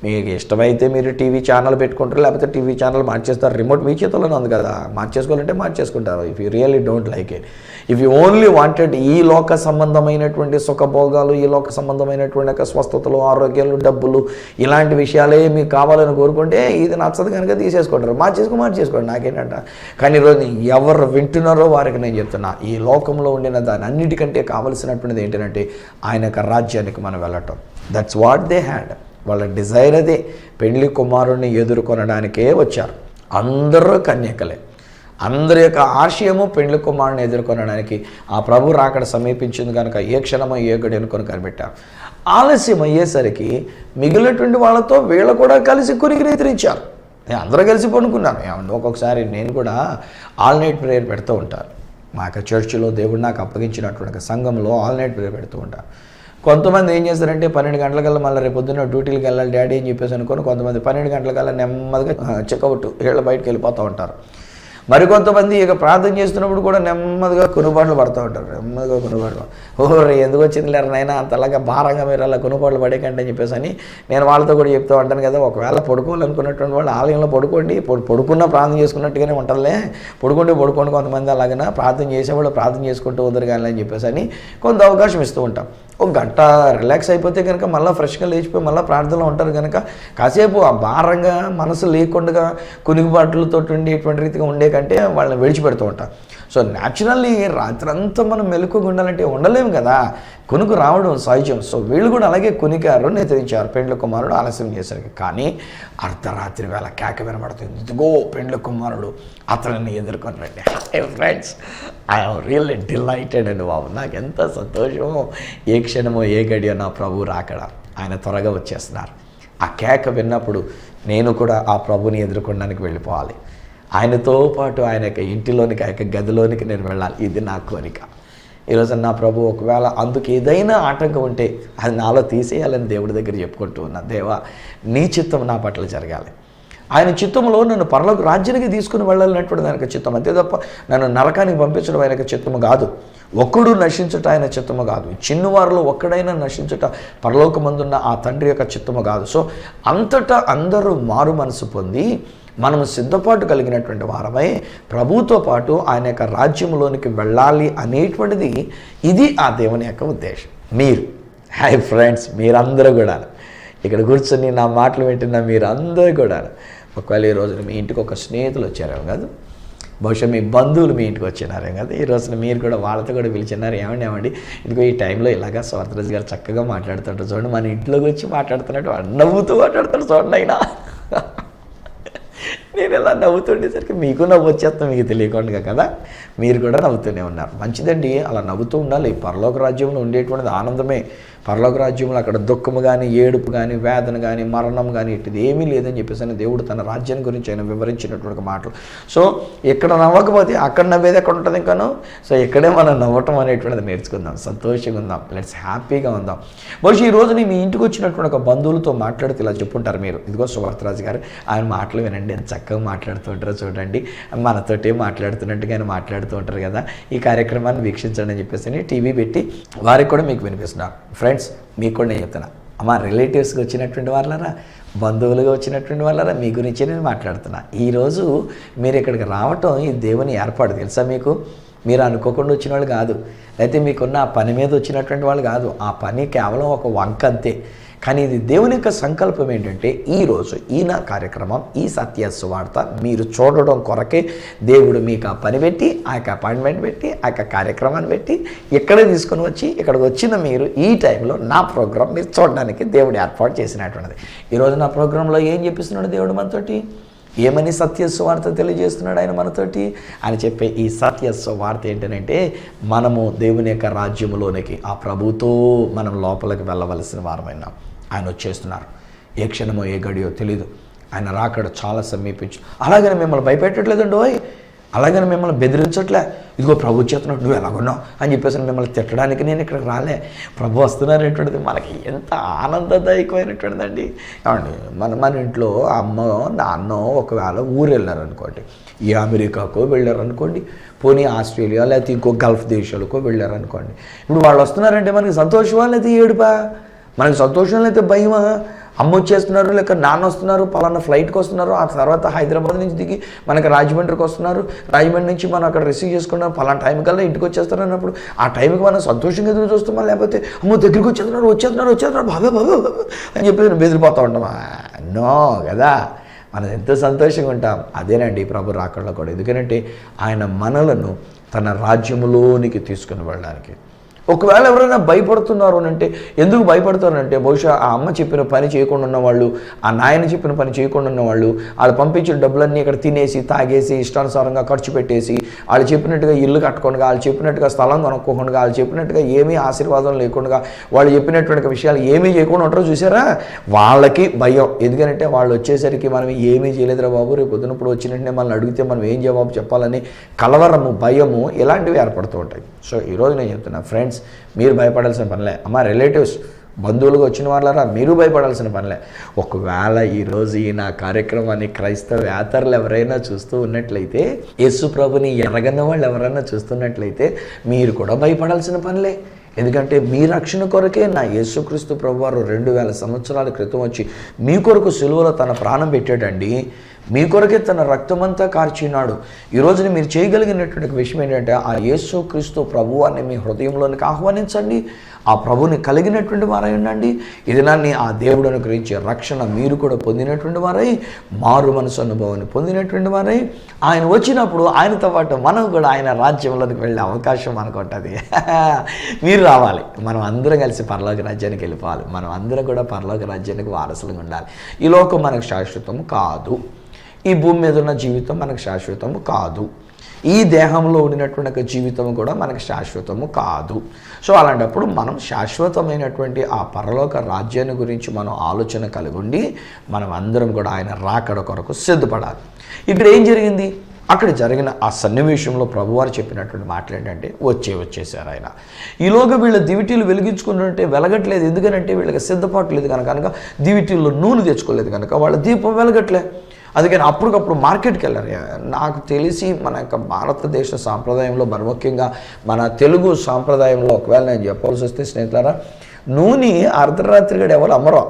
Speaker 2: మీకు ఇష్టమైతే మీరు టీవీ ఛానల్ పెట్టుకుంటారు, లేకపోతే టీవీ ఛానల్ మార్చేస్తారు. రిమోట్ మీ చేతుల్లోనే ఉంది కదా, మార్చేసుకోవాలంటే మార్చేసుకుంటారు. If you really don't like it, if you only wanted ఈ లోక సంబంధమైనటువంటి సుఖభోగాలు, ఈ లోక సంబంధమైనటువంటి స్వస్థతలు, ఆరోగ్యాలు, డబ్బులు, ఇలాంటి విషయాలే మీకు కావాలని కోరుకుంటే, ఇది నచ్చదు కనుక తీసేసుకుంటారు. మార్చేసుకోండి, నాకేంటంట. కానీ ఈరోజు ఎవరు వింటున్నారో వారికి నేను చెప్తున్నా, ఈ లోకంలో ఉండిన దాని అన్నిటికంటే కావలసినటువంటిది ఏంటంటే ఆయన యొక్క రాజ్యానికి మనం వెళ్ళటం. That's what they had. వాళ్ళ డిజైర్ అదే, పెళ్లి కుమారుణ్ణి ఎదుర్కొనడానికే వచ్చారు. అందరూ కన్యకలే, అందరి యొక్క ఆశయము పెళ్లి కుమారుని ఎదుర్కొనడానికి. ఆ ప్రభు రాకడ సమీపించింది కనుక ఏ క్షణమో ఏ గడి అనుకొని కనిపెట్టారు. ఆలస్యం అయ్యేసరికి మిగిలినటువంటి వాళ్ళతో వీళ్ళు కూడా కలిసి కురికి రీతిరించారు. నేను అందరూ కలిసి పడుకున్నాను. ఏమంటే ఒక్కొక్కసారి నేను కూడా ఆల్ నైట్ ప్రేయర్ పెడుతూ ఉంటాను. మా యొక్క చర్చిలో దేవుడు నాకు అప్పగించినటువంటి సంఘంలో ఆల్ నైట్ ప్రేయర్ పెడుతూ ఉంటాను. కొంతమంది ఏం చేస్తారంటే 12 గంటలకల్లా మళ్ళీ రేపు పొద్దున్న డ్యూటీలకు వెళ్ళాలి డాడీ అని చెప్పేసి అనుకొని కొంతమంది 12 గంటలకల్లా నెమ్మదిగా చెక్అవుట్ వీళ్ళ బయటకు వెళ్ళిపోతూ ఉంటారు. మరికొంతమంది ఇక ప్రార్థన చేస్తున్నప్పుడు కూడా నెమ్మదిగా కొనుబాట్లు పడుతూ ఉంటారు. నెమ్మదిగా కొనుబాట్లు, ఎందుకు వచ్చింది లేరు నాయన అంతలాగా భారంగా మీరు అలా కొనుబాట్లు పడేకండి అని చెప్పేసి అని నేను వాళ్ళతో కూడా చెప్తూ ఉంటాను కదా. ఒకవేళ పడుకోవాలనుకున్నటువంటి వాళ్ళు ఆలయంలో పడుకోండి, పడుకున్న ప్రార్థన చేసుకున్నట్టుగానే ఉంటుందిలే, పడుకోండి కొంతమంది అలాగైనా ప్రార్థన చేసేవాళ్ళు ప్రార్థన చేసుకుంటూ వదరు కానీ అని చెప్పేసి అని కొంత అవకాశం ఇస్తూ ఉంటాం. ఒక గంట రిలాక్స్ అయిపోతే కనుక మళ్ళీ ఫ్రెష్గా లేచిపోయి మళ్ళీ ప్రార్థనలో ఉంటారు కనుక కాసేపు ఆ భారంగా మనసు లేకుండా కునిగిబాట్లతో ఉండేటువంటి రీతిగా ఉండే కంటే వాళ్ళని విడిచిపెడుతూ ఉంటాం. సో న్యాచురల్లీ రాత్రంతా మనం మెలకుగా ఉండాలంటే ఉండలేము కదా, కొనుకు రావడం సహజం. సో వీళ్ళు కూడా అలాగే కొనికారు, నిద్రించారు. పెండ్లి కుమారుడు ఆలస్యం చేసరికి. కానీ అర్ధరాత్రి వేళ కేక వినబడుతుంది, ఇదిగో పెండ్లి కుమారుడు అతనిని ఎదుర్కొని రండి. ఫ్రెండ్స్, ఐఎమ్ రియల్లీ డిలైటెడ్ అండి బాబు. నాకు ఎంత సంతోషమో. ఏ క్షణమో ఏ గడియో నా ప్రభు రాకడ, ఆయన త్వరగా వచ్చేస్తున్నారు. ఆ కేక విన్నప్పుడు నేను కూడా ఆ ప్రభుని ఎదుర్కొనడానికి వెళ్ళిపోవాలి. ఆయనతో పాటు ఆయన యొక్క ఇంటిలోనికి, ఆ యొక్క గదిలోనికి నేను వెళ్ళాలి. ఇది నా కోరిక. ఈరోజు నా ప్రభు ఒకవేళ అందుకు ఏదైనా ఆటంకం ఉంటే అది నాలో తీసేయాలని దేవుడి దగ్గర చెప్పుకుంటూ ఉన్నా. దేవా, నీ చిత్తం నా పట్ల జరగాలి. ఆయన చిత్తంలో నన్ను పరలోక రాజ్యానికి తీసుకుని వెళ్ళాలన్నటువంటి ఆయన చిత్తం, అంతే తప్ప నన్ను నరకానికి పంపించడం ఆయన చిత్తము కాదు. ఒక్కడు నశించుట ఆయన చిత్తము కాదు. చిన్నవారిలో ఒక్కడైనా నశించుట పరలోకమందున్న ఆ తండ్రి యొక్క చిత్తము కాదు. సో అంతటా అందరూ మారు మనసు పొంది మనము సిద్ధపాటు కలిగినటువంటి వారమై ప్రభుతో పాటు ఆయన యొక్క రాజ్యంలోనికి వెళ్ళాలి అనేటువంటిది ఇది ఆ దేవుని యొక్క ఉద్దేశం. మీరు హాయ్ ఫ్రెండ్స్, మీరందరూ కూడా ఇక్కడ కూర్చొని నా మాటలు వింటున్న మీరందరూ కూడా ఒకవేళ ఈ రోజున మీ ఇంటికి ఒక స్నేహితులు వచ్చారేమో కాదు, బహుశా మీ బంధువులు మీ ఇంటికి వచ్చినారేమో కదా, ఈ రోజున మీరు కూడా వాళ్ళతో కూడా పిలిచినారు. ఏమండి ఇదిగో ఈ టైంలో ఇలాగా స్వార్థరాజు గారు చక్కగా మాట్లాడుతుంటారు చూడండి, మన ఇంట్లోకి వచ్చి మాట్లాడుతున్నట్టు నవ్వుతూ మాట్లాడుతాడు చూడండి. అయినా నేను ఎలా నవ్వుతుండేసరికి మీకు నవ్వు వచ్చేస్తాం, మీకు తెలియకుండా కదా, మీరు కూడా నవ్వుతూనే ఉన్నారు. మంచిదండి, అలా నవ్వుతూ ఉండాలి. పరలోక రాజ్యంలో ఉండేటువంటిది ఆనందమే. పరలోక రాజ్యంలో అక్కడ దుఃఖము కానీ, ఏడుపు కానీ, వేదన కానీ, మరణం కానీ ఇటుది ఏమీ లేదని చెప్పేసి దేవుడు తన రాజ్యాన్ని గురించి ఆయన వివరించినటువంటి మాటలు. సో ఇక్కడ నవ్వకపోతే అక్కడ నవ్వేది ఎక్కడ ఉంటుంది ఇంకాను. సో ఇక్కడే మనం నవ్వటం అనేటువంటిది నేర్చుకుందాం, సంతోషంగా ఉందాం, లెట్స్ హ్యాపీగా ఉందాం. బహుశా ఈ రోజు మీ ఇంటికి వచ్చినటువంటి ఒక బంధువులతో మాట్లాడితే ఇలా చెప్పుంటారు మీరు, ఇదిగో సుభద్రాజు గారు ఆయన మాటలు వినండి, ఎంత చక్కగా మాట్లాడుతూ ఉంటారో చూడండి, మనతోటే మాట్లాడుతున్నట్టుగా ఆయన మాట్లాడుతూ ఉంటారు కదా, ఈ కార్యక్రమాన్ని వీక్షించండి అని చెప్పేసి టీవీ పెట్టి వారికి కూడా మీకు వినిపిస్తున్నారు. ఫ్రెండ్స్, మీకు కూడా నేను చెప్తున్నా, అమ్మ రిలేటివ్స్కి వచ్చినటువంటి వాళ్ళరా, బంధువులుగా వచ్చినటువంటి వాళ్ళరా, మీ గురించి నేను మాట్లాడుతున్నా. ఈరోజు మీరు ఇక్కడికి రావటం ఈ దేవుని ఏర్పాటు, తెలుసా మీకు? మీరు అనుకోకుండా వచ్చిన వాళ్ళు కాదు, అయితే మీకున్న ఆ పని మీద వచ్చినటువంటి వాళ్ళు కాదు. ఆ పని కేవలం ఒక వంక అంతే. కానీ ఇది దేవుని యొక్క సంకల్పం ఏంటంటే ఈరోజు ఈ నా కార్యక్రమం, ఈ సత్య సువార్త మీరు చూడడం కొరకే దేవుడు మీకు ఆ పని పెట్టి, ఆ యొక్క అపాయింట్మెంట్ పెట్టి, ఆ యొక్క కార్యక్రమాన్ని పెట్టి ఇక్కడే తీసుకొని వచ్చి ఇక్కడికి వచ్చిన మీరు ఈ టైంలో నా ప్రోగ్రాం మీరు చూడడానికి దేవుడు ఏర్పాటు చేసినటువంటిది. ఈరోజు నా ప్రోగ్రాంలో ఏం చెప్పిస్తున్నాడు దేవుడు మనతోటి? ఏమని సత్య సువార్త తెలియజేస్తున్నాడు ఆయన మనతోటి? అని చెప్పే ఈ సత్య సువార్త ఏంటంటే మనము దేవుని యొక్క రాజ్యములోనికి ఆ ప్రభుతో మనం లోపలికి వెళ్ళవలసిన వారమైనా ఆయన వచ్చేస్తున్నారు. ఏ క్షణమో ఏ గడియో తెలీదు, ఆయన రాకడ చాలా సమీపించు. అలాగని మిమ్మల్ని భయపెట్టట్లేదండి, అలాగని మిమ్మల్ని బెదిరించట్లే, ఇదిగో ప్రభు చేస్తున్నాడు నువ్వు ఎలాగున్నావు అని చెప్పేసి మిమ్మల్ని తిట్టడానికి నేను ఇక్కడికి రాలే. ప్రభు వస్తున్నారనేటువంటిది మనకి ఎంత ఆనందదాయకమైనటువంటిదండి. ఏమండి, మన ఇంట్లో అమ్మో నాన్నో ఒకవేళ ఊరు వెళ్ళారనుకోండి, ఈ అమెరికాకో వెళ్ళారనుకోండి, పోనీ ఆస్ట్రేలియా లేకపోతే ఇంకో గల్ఫ్ దేశాలకో వెళ్ళారనుకోండి, ఇప్పుడు వాళ్ళు వస్తున్నారంటే మనకి సంతోషమా లేదా ఏడుపా? మనకి సంతోషం లేకపోతే భయమా? అమ్మ వచ్చేస్తున్నారు, లేక నాన్న వస్తున్నారు, పలానా ఫ్లైట్కి వస్తున్నారు, ఆ తర్వాత హైదరాబాద్ నుంచి దిగి మనకి రాజమండ్రికి వస్తున్నారు, రాజమండ్రి నుంచి మనం అక్కడ రిసీవ్ చేసుకున్నాం, పలానా టైం కల్లా ఇంటికి వచ్చేస్తారు అన్నప్పుడు ఆ టైంకి మనం సంతోషంగా ఎదురు చూస్తామా? లేకపోతే అమ్మో దగ్గరికి వచ్చేస్తున్నారు బాబా అని చెప్పి నేను బెదిరిపోతూ ఉంటామా? నో కదా, మనం ఎంతో సంతోషంగా ఉంటాం. అదేనండి ప్రభు రాకడలో కూడా. ఎందుకంటే ఆయన మనలను తన రాజ్యములోనికి తీసుకుని వెళ్ళడానికి. ఒకవేళ ఎవరైనా భయపడుతున్నారు అని అంటే, ఎందుకు భయపడతారు అంటే, బహుశా ఆ అమ్మ చెప్పిన పని చేయకుండా ఉన్నవాళ్ళు, ఆ నాయన చెప్పిన పని చేయకుండా ఉన్నవాళ్ళు, వాళ్ళు పంపించిన డబ్బులన్నీ ఇక్కడ తినేసి తాగేసి ఇష్టానుసారంగా ఖర్చు పెట్టేసి, వాళ్ళు చెప్పినట్టుగా ఇల్లు కట్టుకోకుండా, వాళ్ళు చెప్పినట్టుగా స్థలం కొనుక్కోకుండా, వాళ్ళు చెప్పినట్టుగా ఏమీ ఆశీర్వాదం లేకుండా, వాళ్ళు చెప్పినటువంటి విషయాలు ఏమీ చేయకుండా ఉంటారో చూసారా, వాళ్ళకి భయం. ఎందుకంటే వాళ్ళు వచ్చేసరికి మనం ఏమీ చేయలేదురా బాబు, రేపు పొద్దునప్పుడు వచ్చినట్టునే మనల్ని అడిగితే మనం ఏం జవాబు చెప్పాలని కలవరము, భయము ఇలాంటివి ఏర్పడుతూ ఉంటాయి. సో ఈరోజు నేను చెప్తున్నా ఫ్రెండ్స్, మీరు భయపడాల్సిన పనిలే. అమ్మ రిలేటివ్స్, బంధువులుగా వచ్చిన వాళ్ళరా, మీరు భయపడాల్సిన పనిలే. ఒకవేళ ఈరోజు ఈ నా కార్యక్రమాన్ని క్రైస్తవేతరులు ఎవరైనా చూస్తూ ఉన్నట్లయితే, యేసు ప్రభుని ఎరగని వాళ్ళు ఎవరైనా చూస్తున్నట్లయితే మీరు కూడా భయపడాల్సిన పనిలే. ఎందుకంటే మీ రక్షణ కొరకే నా యేసుక్రీస్తు ప్రభువారు 2000 సంవత్సరాల క్రితం వచ్చి మీ కొరకు సిలువలో తన ప్రాణం పెట్టాడండి. మీ కొరకే తన రక్తమంతా కార్చినాడు. ఈరోజున మీరు చేయగలిగినటువంటి విషయం ఏంటంటే, ఆ యేసుక్రీస్తు ప్రభువాన్ని మీ హృదయంలోనికి ఆహ్వానించండి, ఆ ప్రభుని కలిగినటువంటి వారై ఉండండి. ఇదినాన్ని ఆ దేవుడు అనుగ్రహించే రక్షణ మీరు కూడా పొందినటువంటి వారై, మారు మనసు అనుభవాన్ని పొందినటువంటి వారై, ఆయన వచ్చినప్పుడు ఆయనతో పాటు మనం కూడా ఆయన రాజ్యంలోకి వెళ్ళే అవకాశం మనకు ఉంటుంది. మీరు రావాలి, మనం అందరం కలిసి పరలోక రాజ్యానికి వెళ్ళిపోవాలి. మనం అందరం కూడా పరలోక రాజ్యానికి వారసులుగా ఉండాలి. ఈ లోకం మనకు శాశ్వతం కాదు, ఈ భూమి మీద ఉన్న జీవితం మనకు శాశ్వతం కాదు. ఈ దేహంలో ఉండినటువంటి ఒక జీవితం కూడా మనకి శాశ్వతము కాదు. సో అలాంటప్పుడు మనం శాశ్వతమైనటువంటి ఆ పరలోక రాజ్యాన్ని గురించి మనం ఆలోచన కలిగి ఉండి మనం అందరం కూడా ఆయన రాకడ కొరకు సిద్ధపడాలి. ఇక్కడ ఏం జరిగింది? అక్కడ జరిగిన ఆ సన్నివేశంలో ప్రభువారు చెప్పినటువంటి మాటలు ఏంటంటే వచ్చేసారు ఆయన. ఈలోగా వీళ్ళ దివిటీలు వెలిగించుకుంటుంటే వెలగట్లేదు. ఎందుకనంటే వీళ్ళకి సిద్ధపాటు లేదు కనుక దివిటీల్లో నూనె తెచ్చుకోలేదు కనుక వాళ్ళ దీపం వెలగట్లే. అందుకని అప్పటికప్పుడు మార్కెట్కి వెళ్ళారు. నాకు తెలిసి మన యొక్క భారతదేశ సాంప్రదాయంలో మరి ముఖ్యంగా మన తెలుగు సాంప్రదాయంలో ఒకవేళ నేను చెప్పాల్సి వస్తే స్నేహితులారా, నూనె అర్ధరాత్రి గడి ఎవరు అమ్మరో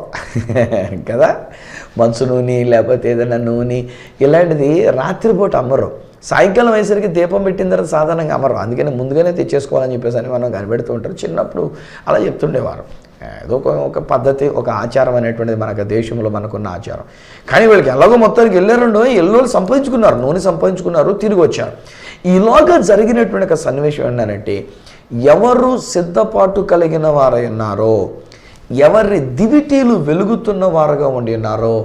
Speaker 2: కదా. మంచు నూనె లేకపోతే ఏదైనా నూనె ఇలాంటిది రాత్రిపూట అమ్మరు. సాయంకాలం అయ్యేసరికి దీపం పెట్టిన తర్వాత సాధారణంగా అమ్మరు. అందుకని ముందుగానే తెచ్చేసుకోవాలని చెప్పేసి అని మనం కనిపెడుతూ ఉంటారు. చిన్నప్పుడు అలా చెప్తుండేవారు. ఏదో ఒక పద్ధతి, ఒక ఆచారం అనేటువంటిది మనకు దేశంలో మనకున్న ఆచారం. కానీ వీళ్ళకి ఎలాగో మొత్తానికి వెళ్ళారండో, ఎల్లోళ్ళు సంపాదించుకున్నారు, నూనె సంపాదించుకున్నారు, తిరిగి వచ్చారు. ఈలోగా జరిగినటువంటి ఒక సన్నివేశం ఏంటంటే, ఎవరు సిద్ధపాటు కలిగిన వారై ఉన్నారో, ఎవరి దివిటీలు వెలుగుతున్న వారుగా ఉండి ఉన్నారో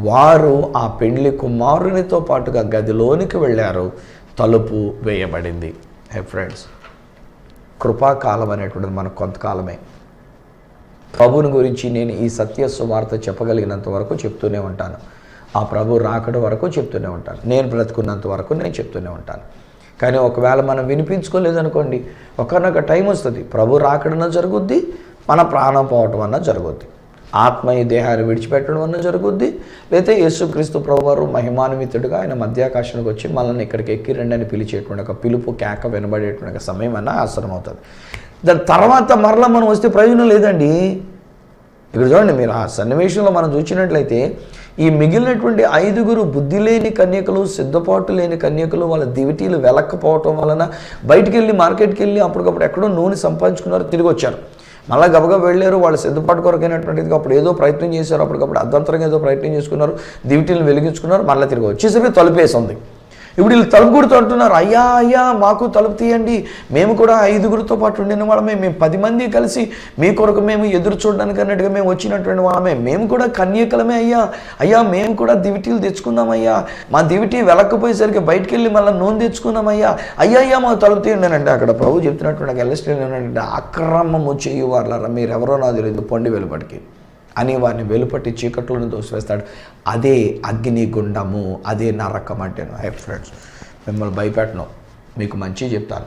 Speaker 2: వారు ఆ పెండ్లి కుమారునితో పాటుగా గదిలోనికి వెళ్ళారు. తలుపు వేయబడింది. హే ఫ్రెండ్స్, కృపాకాలం అనేటువంటిది మనకు కొంతకాలమే. ప్రభుని గురించి నేను ఈ సత్య సువార్త చెప్పగలిగినంత వరకు చెప్తూనే ఉంటాను. ఆ ప్రభు రాకడ వరకు చెప్తూనే ఉంటాను. నేను బ్రతుకున్నంత వరకు నేను చెప్తూనే ఉంటాను. కానీ ఒకవేళ మనం వినిపించుకోలేదనుకోండి, ఒకనొక టైం వస్తుంది, ప్రభు రాకడన జరుగుద్ది, మన ప్రాణం పోవటం అన్న జరుగుద్ది, ఆత్మ ఈ దేహాన్ని విడిచిపెట్టడం అన్న జరుగుద్ది, లేకపోతే యేసుక్రీస్తు ప్రభువారు మహిమాన్వితుడిగా ఆయన మధ్యాకాశానికి వచ్చి మనల్ని ఇక్కడికి ఎక్కి రండి అని పిలిచేటువంటి ఒక పిలుపు కేక వినబడేటువంటి ఒక సమయం అన్న అవసరం అవుతుంది. దాని తర్వాత మరలా మనం వస్తే ప్రయోజనం లేదండి. ఇక్కడ చూడండి, మీరు ఆ సన్నివేశంలో మనం చూసినట్లయితే ఈ మిగిలినటువంటి 5 బుద్ధి లేని కన్యకలు, సిద్ధపాటు లేని కన్యకలు వాళ్ళ దివిటీలు వెలక్కపోవటం వలన బయటికి వెళ్ళి మార్కెట్కి వెళ్ళి అప్పటికప్పుడు ఎక్కడో నూనె సంపాదించుకున్నారు, తిరిగి వచ్చారు. మళ్ళీ గబగబా వెళ్ళారు, వాళ్ళ సిద్ధపాటు కొరకైనటువంటిది అప్పుడు ఏదో ప్రయత్నం చేశారు, అప్పటికప్పుడు అర్ధంతరంగా ఏదో ప్రయత్నం చేసుకున్నారు, దివిటీలను వెలిగించుకున్నారు, మళ్ళీ తిరిగి వచ్చేసరికి తలుపేసి ఉంది. ఇప్పుడు వీళ్ళు తలుపు కొడుతూ అంటున్నారు, అయ్యా అయ్యా మాకు తలుపు తీయండి, మేము కూడా 5 పాటు ఉండిన వాళ్ళమే, మేము 10 మంది కలిసి మీ కొరకు మేము ఎదురు చూడడానికి అన్నట్టుగా మేము వచ్చినటువంటి వాళ్ళమే, మేము కూడా కన్యకలమే అయ్యా, అయ్యా మేము కూడా దివిటీలు తెచ్చుకుందామయ్యా, మా దివిటీ వెలక్కపోయేసరికి బయటికి వెళ్ళి మళ్ళీ నూనె తెచ్చుకున్నామయ్యా, అయ్యా అయ్యా మాకు తలుపు తీయండి అంటే అక్కడ ప్రభు చెప్తున్నటువంటి ఎల్ఎస్టీ ఏంటంటే, అక్రమము చేయు వాళ్ళరా మీరెవరో నాకు తెలియదు, పొండి వెలుపటికి అని వారిని వెలుపట్టి చీకట్లను దోసివేస్తాడు. అదే అగ్ని గుండము, అదే నరకం అంటేను. హై ఫ్రెండ్స్, మిమ్మల్ని భయపెట్టను, మీకు మంచి చెప్తాను.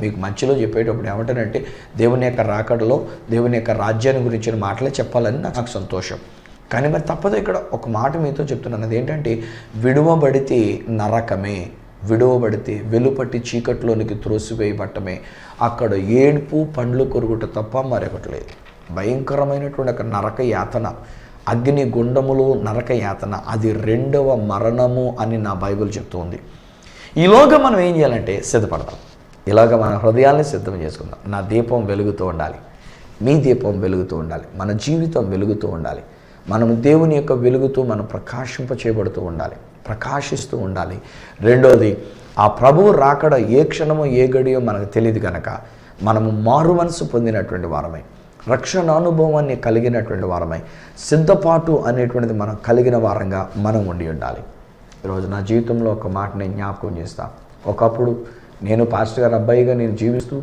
Speaker 2: మీకు మంచిలో చెప్పేటప్పుడు ఏమంటానంటే, దేవుని యొక్క రాకడలో దేవుని యొక్క రాజ్యాన్ని గురించిన మాటలే చెప్పాలని నాకు సంతోషం. కానీ మరి తప్పదు. ఇక్కడ ఒక మాట మీతో చెప్తున్నాను, అదేంటంటే విడువబడితే నరకమే, విడువబడితే వెలుపట్టి చీకట్లోనికి త్రోసివేయబట్టమే, అక్కడ ఏడుపు పండ్లు కొరుగుట తప్ప మరొకటి లేదు. భయంకరమైనటువంటి ఒక నరక యాతన, అగ్ని గుండములు నరక యాతన, అది 2వ మరణము అని నా బైబిల్ చెప్తుంది. ఈలోగా మనం ఏం చేయాలంటే సిద్ధపడతాం. ఇలాగ మన హృదయాల్ని సిద్ధం చేసుకుందాం. నా దీపం వెలుగుతూ ఉండాలి, మీ దీపం వెలుగుతూ ఉండాలి, మన జీవితం వెలుగుతూ ఉండాలి, మనం దేవుని యొక్క వెలుగుతూ మనం ప్రకాశింప చేయబడుతూ ఉండాలి, ప్రకాశిస్తూ ఉండాలి. రెండోది, ఆ ప్రభువు రాకడ ఏ క్షణమో ఏ గడియో మనకు తెలియదు కనుక మనము మారు మనసు పొందినటువంటి వారమై, రక్షణ అనుభవాన్ని కలిగినటువంటి వారమై, సిద్ధపాటు అనేటువంటిది మనం కలిగిన వారంగా మనం ఉండి ఉండాలి. ఈరోజు నా జీవితంలో ఒక మాట నేను జ్ఞాపకం చేస్తాను. ఒకప్పుడు నేను పాస్టర్ గారి అబ్బాయిగా నేను జీవిస్తూ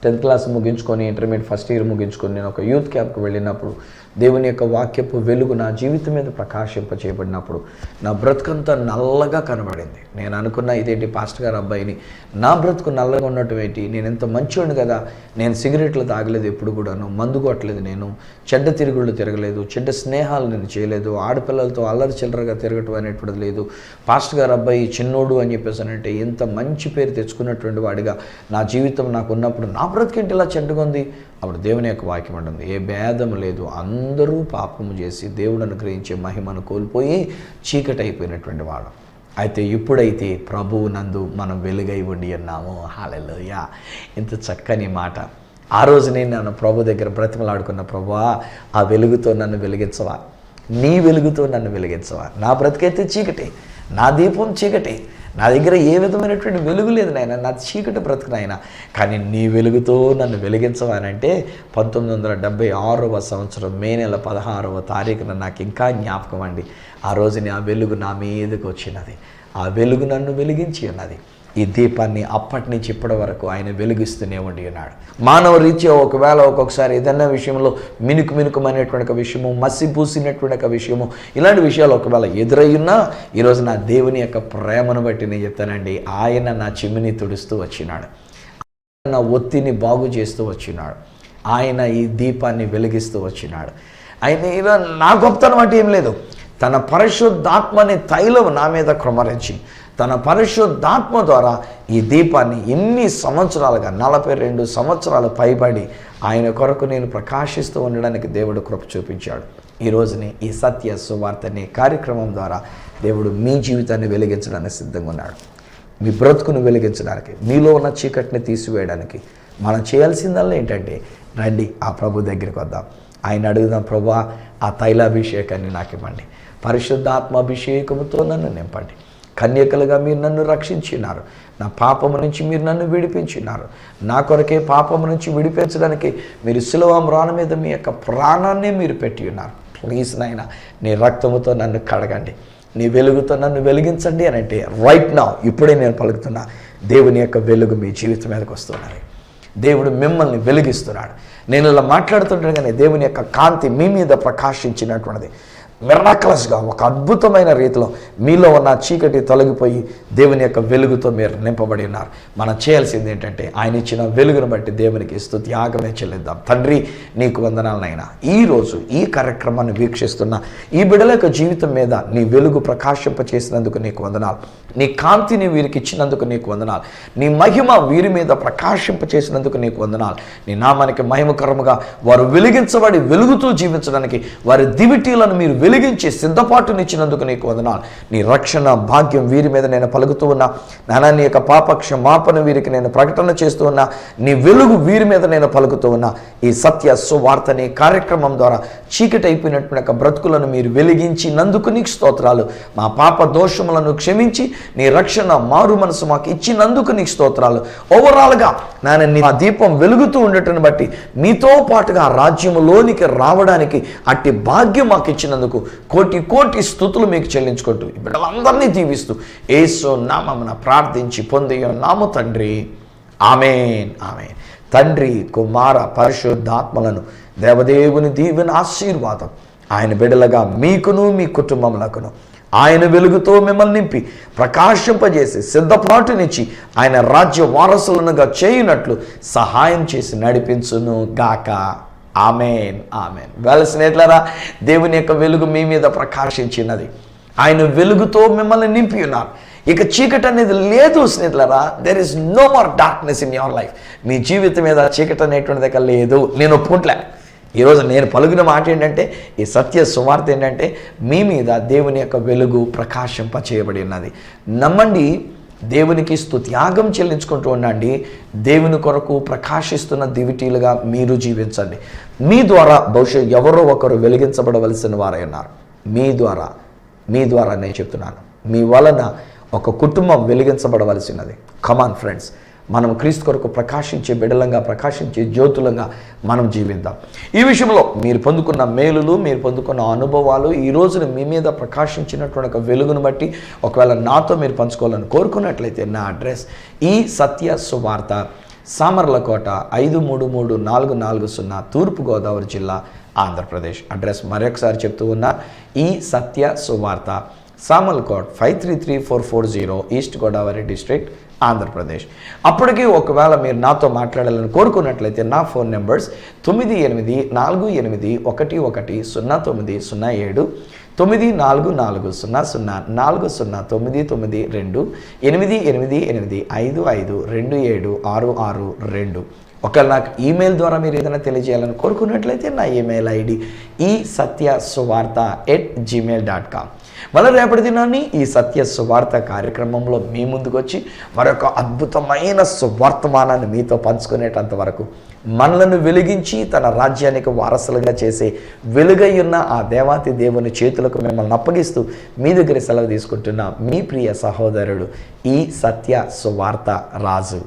Speaker 2: 10th క్లాస్ ముగించుకొని ఇంటర్మీడియట్ ఫస్ట్ ఇయర్ ముగించుకొని నేను ఒక యూత్ క్యాంప్కి వెళ్ళినప్పుడు దేవుని యొక్క వాక్యపు వెలుగు నా జీవితం మీద ప్రకాశింప చేయబడినప్పుడు నా బ్రతుకంతా నల్లగా కనబడింది. నేను అనుకున్నా, ఇదేంటి పాస్టర్ గారు అబ్బాయిని, నా బ్రతుకు నల్లగా ఉండటం ఏంటి, నేను ఎంత మంచివాడిని కదా, నేను సిగరెట్లు తాగలేదు, ఎప్పుడు కూడాను మందు కొట్టలేదు, నేను చెడ్డ తిరుగుళ్ళు తిరగలేదు, చెడ్డ స్నేహాలు నేను చేయలేదు, ఆడపిల్లలతో అల్లరి చిల్లరగా తిరగటం అనేటువంటిది లేదు, పాస్టర్ గారు అబ్బాయి చిన్నోడు అని చెప్పేసి అంటే ఎంత మంచి పేరు తెచ్చుకున్నటువంటి వాడిగా నా జీవితం నాకు ఉన్నప్పుడు నా బ్రతికేంటి ఇలా చెడ్డగా ఉంది. అప్పుడు దేవుని యొక్క వాక్యం ఉంటుంది, ఏ భేదం లేదు, అందరూ పాపము చేసి దేవుడు అనుగ్రహించే మహిమను కోల్పోయి చీకటి అయిపోయినటువంటి వాడు. అయితే ఇప్పుడైతే ప్రభువు నందు మనం వెలుగై ఉండి ఉన్నాము. హల్లెలూయా! ఇంత చక్కని మాట. ఆ రోజునే నన్ను ప్రభు దగ్గర బ్రతిమలాడుకున్న, ప్రభువా ఆ వెలుగుతో నన్ను వెలిగించవా, నీ వెలుగుతో నన్ను వెలిగించవా, నా బ్రతికైతే చీకటి, నా దీపం చీకటి, నా దగ్గర ఏ విధమైనటువంటి వెలుగు లేదు నాయన, నా చీకటి బ్రతుకు నాయన, కానీ నీ వెలుగుతో నన్ను వెలిగించవానంటే 1976వ సంవత్సరం మే నెల 16వ తారీఖున నాకు ఇంకా జ్ఞాపకం అండి. ఆ రోజుని ఆ వెలుగు నా మీదకి వచ్చినది, ఆ వెలుగు నన్ను వెలిగించి ఉన్నది. ఈ దీపాన్ని అప్పటి నుంచి ఇప్పటి వరకు ఆయన వెలిగిస్తూనే ఉండి ఉన్నాడు. మానవ రీత్యా ఒకవేళ ఒక్కొక్కసారి ఏదైనా విషయంలో మినుకుమనేటువంటి ఒక విషయము, మసిపూసినటువంటి ఒక విషయము, ఇలాంటి విషయాలు ఒకవేళ ఎదురయ్యున్నా ఈరోజు నా దేవుని యొక్క ప్రేమను బట్టి నేను చెప్తానండి, ఆయన నా చిమ్మిని తుడుస్తూ వచ్చినాడు, నా ఒత్తిని బాగు చేస్తూ వచ్చినాడు, ఆయన ఈ దీపాన్ని వెలిగిస్తూ వచ్చినాడు. ఆయన ఇలా నా గొప్పతనం అంటే ఏం లేదు, తన పరిశుద్ధాత్మని తైలం నా మీద క్రమరించి తన పరిశుద్ధాత్మ ద్వారా ఈ దీపాన్ని ఎన్ని సంవత్సరాలుగా 42 సంవత్సరాలు పైబడి ఆయన కొరకు నేను ప్రకాశిస్తూ ఉండడానికి దేవుడు కృప చూపించాడు. ఈ రోజుని ఈ సత్య సువార్త అనే కార్యక్రమం ద్వారా దేవుడు మీ జీవితాన్ని వెలిగించడానికి సిద్ధంగా ఉన్నాడు. మీ బ్రతుకును వెలిగించడానికి, మీలో ఉన్న చీకటిని తీసివేయడానికి మనం చేయాల్సిందల్లా ఏంటంటే, రండి ఆ ప్రభు దగ్గరికి వద్దాం, ఆయన అడుగుదాం, ప్రభువా ఆ తైలాభిషేకాన్ని నాకు ఇవ్వండి, పరిశుద్ధాత్మాభిషేకముతో నన్ను నింపండి, కన్యకలుగా మీరు నన్ను రక్షించినారు, నా పాపము నుంచి మీరు నన్ను విడిపించినారు, నా కొరకే పాపము నుంచి విడిపించడానికి మీరు శిలువ మ్రాణ మీద మీ యొక్క ప్రాణాన్నే మీరు పెట్టి ఉన్నారు. ప్లీజ్ నాయన, నీ రక్తముతో నన్ను కడగండి, నీ వెలుగుతో నన్ను వెలిగించండి అని అంటే రైట్ నౌ ఇప్పుడే నేను పలుకుతున్నా, దేవుని యొక్క వెలుగు మీ జీవితం మీదకి వస్తున్నది. దేవుడు మిమ్మల్ని వెలిగిస్తున్నాడు. నేను ఇలా మాట్లాడుతుండగానే దేవుని యొక్క కాంతి మీ మీద ప్రకాశించినటువంటిది మిరాకలస్గా ఒక అద్భుతమైన రీతిలో మీలో ఉన్న చీకటి తొలగిపోయి దేవుని యొక్క వెలుగుతో మీరు నింపబడి ఉన్నారు. మనం చేయాల్సింది ఏంటంటే, ఆయన ఇచ్చిన వెలుగును బట్టి దేవునికి స్తుతి యాగమే చెల్లిద్దాం. తండ్రి, నీకు వందనాలనైనా ఈరోజు ఈ కార్యక్రమాన్ని వీక్షిస్తున్న ఈ బిడ్డల యొక్క జీవితం మీద నీ వెలుగు ప్రకాశింపచేసినందుకు నీకు వందనాలు, నీ కాంతిని వీరికి ఇచ్చినందుకు నీకు వందనాలు, నీ మహిమ వీరి మీద ప్రకాశింపచేసినందుకు నీకు వందనాలు. నీ నామానికి మహిమకరముగా వారు వెలిగించబడి వెలుగుతూ జీవించడానికి వారి దివిటీలను మీరు వెలిగించి సిద్ధపాటునిచ్చినందుకు నీకు వందనాలు. నీ రక్షణ భాగ్యం వీరి మీద నేను పలుకుతూ ఉన్నా నానా, నీ యొక్క పాప క్షమాపణ వీరికి నేను ప్రకటన చేస్తూ ఉన్నా, నీ వెలుగు వీరి మీద నేను పలుకుతూ ఉన్నా. ఈ సత్య సువార్త అనే కార్యక్రమం ద్వారా చీకటి అయిపోయినటువంటి యొక్క బ్రతుకులను మీరు వెలిగించినందుకు నీకు స్తోత్రాలు. మా పాప దోషములను క్షమించి నీ రక్షణ మారు మనసు మాకు ఇచ్చినందుకు నీకు స్తోత్రాలు. ఓవరాల్గా నాన్న, నీ దీపం వెలుగుతూ ఉండటం బట్టి మీతో పాటుగా రాజ్యములోనికి రావడానికి అట్టి భాగ్యం మాకు ఇచ్చినందుకు కోటి కోటి స్తుతులు మీకు చెల్లించుకుంటూ బిడ్డలందరినీ దీవిస్తూ యేసు నామమున ప్రార్థించి పొంది నాము తండ్రి, ఆమేన్ ఆమేన్. తండ్రి, కుమార, పరిశుద్ధాత్మలను దేవదేవుని దీవెన ఆశీర్వాదం ఆయన బిడ్డలుగా మీకును మీ కుటుంబములకును ఆయన వెలుగుతో మిమ్మల్ని నింపి ప్రకాశింపజేసి సిద్ధపాటునిచ్చి ఆయన రాజ్య వారసులనుగా చేయునట్లు సహాయం చేసి నడిపించును గాక. Amen amen. స్నేహితులారా, దేవుని యొక్క వెలుగు మీ మీద ప్రకాశించినది, ఆయన వెలుగుతో మిమ్మల్ని నింపి ఉన్నారు. ఇక చీకటి అనేది లేదు స్నేహితులారా. There is no more darkness in your life. మీ జీవితం మీద చీకటి అనేటువంటిది దగ్గర లేదు. నేను ఒప్పుకుంటలే. ఈరోజు నేను పలుకున్న మాట ఏంటంటే, ఈ సత్య సువార్త ఏంటంటే, మీ మీద దేవుని యొక్క వెలుగు ప్రకాశింప చేయబడి ఉన్నది. నమ్మండి, దేవునికి స్తుత్యాగం చెల్లించుకుంటూ ఉండండి. దేవుని కొరకు ప్రకాశిస్తున్న దివిటీలుగా మీరు జీవించండి. మీ ద్వారా బహుశా ఎవరో ఒకరు వెలిగించబడవలసిన వారై ఉన్నారు. మీ ద్వారా నేను చెప్తున్నాను, మీ వలన ఒక కుటుంబం వెలిగించబడవలసినది. కమాన్ ఫ్రెండ్స్, మనం క్రీస్తు కొరకు ప్రకాశించే బిడలంగా, ప్రకాశించే జ్యోతులంగా మనం జీవిద్దాం. ఈ విషయంలో మీరు పొందుకున్న మేలులు, మీరు పొందుకున్న అనుభవాలు, ఈ రోజున మీ మీద ప్రకాశించినటువంటి ఒక వెలుగును బట్టి ఒకవేళ నాతో మీరు పంచుకోవాలని కోరుకున్నట్లయితే నా అడ్రస్ ఈ సత్య సువార్త, సామర్లకోట 533440, తూర్పుగోదావరి జిల్లా, ఆంధ్రప్రదేశ్. అడ్రస్ మరొకసారి చెప్తూ ఉన్నా, ఈ సత్య సువార్త, సామర్లకోట్ 533440, ఈస్ట్ గోదావరి డిస్ట్రిక్ట్, ఆంధ్రప్రదేశ్. అప్పటికి ఒకవేళ మీరు నాతో మాట్లాడాలని కోరుకున్నట్లయితే నా ఫోన్ నెంబర్స్ 9848110907, 9440040992, 8888552762. ఒకవేళ నాకు ఈమెయిల్ ద్వారా మీరు ఏదైనా తెలియజేయాలని కోరుకున్నట్లయితే నా ఈమెయిల్ ఐడి esatyasuvartha@gmail.com. మళ్ళీ రేపటి దినాన్ని ఈ సత్య సువార్త కార్యక్రమంలో మీ ముందుకు వచ్చి మరొక అద్భుతమైన సువార్తమానాన్ని మీతో పంచుకునేటంత వరకు మనలను వెలిగించి తన రాజ్యానికి వారసులుగా చేసే వెలుగై ఉన్న ఆ దేవాతి దేవుని చేతులకు మిమ్మల్ని అప్పగిస్తూ మీ దగ్గర సెలవు తీసుకుంటున్న మీ ప్రియ సహోదరుడు ఈ సత్య సువార్త రాజు.